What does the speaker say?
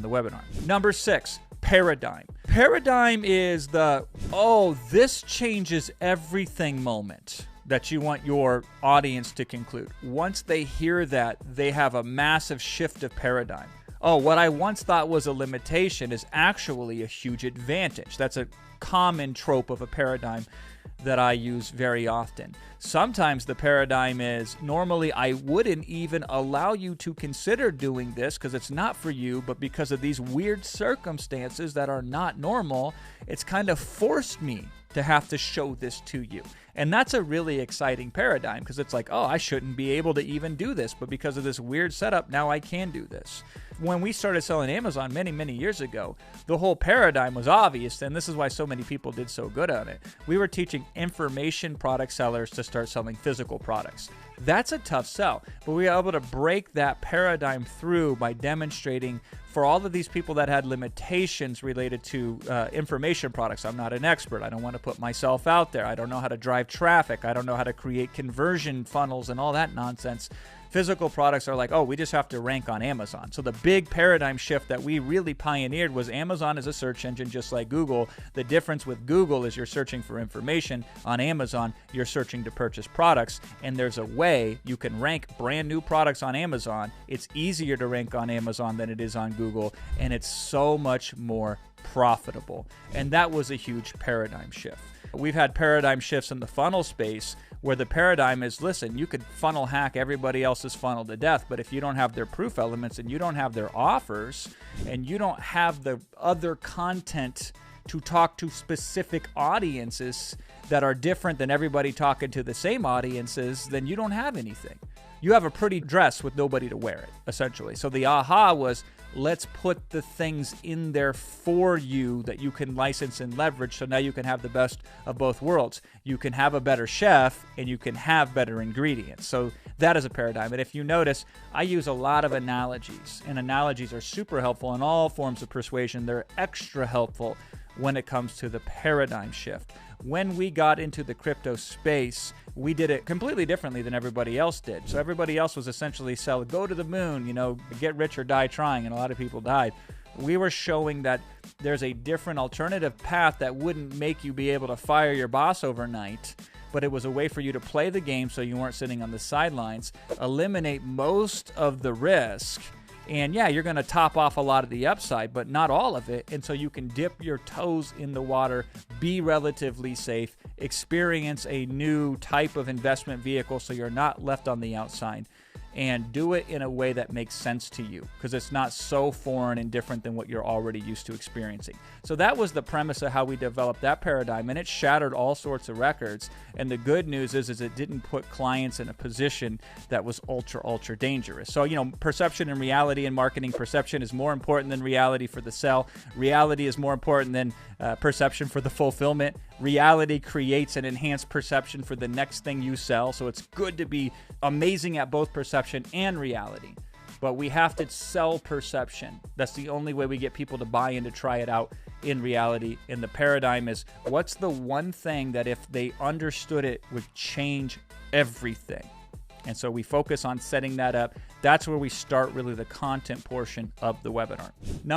the webinar. Number 6, paradigm. Paradigm is the, oh, this changes everything moment that you want your audience to conclude. Once they hear that, they have a massive shift of paradigm. Oh, what I once thought was a limitation is actually a huge advantage. That's a common trope of a paradigm that I use very often. Sometimes the paradigm is, normally I wouldn't even allow you to consider doing this because it's not for you, but because of these weird circumstances that are not normal, it's kind of forced me to have to show this to you. And that's a really exciting paradigm because it's like, oh, I shouldn't be able to even do this, but because of this weird setup, now I can do this. When we started selling Amazon many, many years ago, the whole paradigm was obvious, and this is why so many people did so good on it. We were teaching information product sellers to start selling physical products. That's a tough sell, but we were able to break that paradigm through by demonstrating for all of these people that had limitations related to information products. I'm not an expert. I don't want to put myself out there. I don't know how to drive traffic. I don't know how to create conversion funnels and all that nonsense. Physical products are like, oh, we just have to rank on Amazon. So the big paradigm shift that we really pioneered was Amazon is a search engine just like Google. The difference with Google is you're searching for information. On Amazon, you're searching to purchase products. And there's a way you can rank brand new products on Amazon. It's easier to rank on Amazon than it is on Google. And it's so much more profitable. And that was a huge paradigm shift. We've had paradigm shifts in the funnel space where the paradigm is, listen, you could funnel hack everybody else's funnel to death, but if you don't have their proof elements and you don't have their offers and you don't have the other content to talk to specific audiences that are different than everybody talking to the same audiences, then you don't have anything. You have a pretty dress with nobody to wear it, essentially. So the aha was, let's put the things in there for you that you can license and leverage, so now you can have the best of both worlds. You can have a better chef and you can have better ingredients. So that is a paradigm. And if you notice, I use a lot of analogies, and analogies are super helpful in all forms of persuasion. They're extra helpful when it comes to the paradigm shift. When we got into the crypto space, we did it completely differently than everybody else did. So everybody else was essentially sell, go to the moon, you know, get rich or die trying, and a lot of people died. We were showing that there's a different alternative path that wouldn't make you be able to fire your boss overnight, but it was a way for you to play the game so you weren't sitting on the sidelines, eliminate most of the risk. And yeah, you're going to top off a lot of the upside, but not all of it. And so you can dip your toes in the water, be relatively safe, experience a new type of investment vehicle so you're not left on the outside, and do it in a way that makes sense to you because it's not so foreign and different than what you're already used to experiencing. So that was the premise of how we developed that paradigm, and it shattered all sorts of records. And the good news is it didn't put clients in a position that was ultra dangerous. So, you know, perception and reality in marketing. Perception is more important than reality for the sell. Reality is more important than perception for the fulfillment. Reality creates an enhanced perception for the next thing you sell. So it's good to be amazing at both perception and reality. But we have to sell perception. That's the only way we get people to buy in, to try it out in reality. And the paradigm is, what's the one thing that if they understood it would change everything? And so we focus on setting that up. That's where we start really the content portion of the webinar.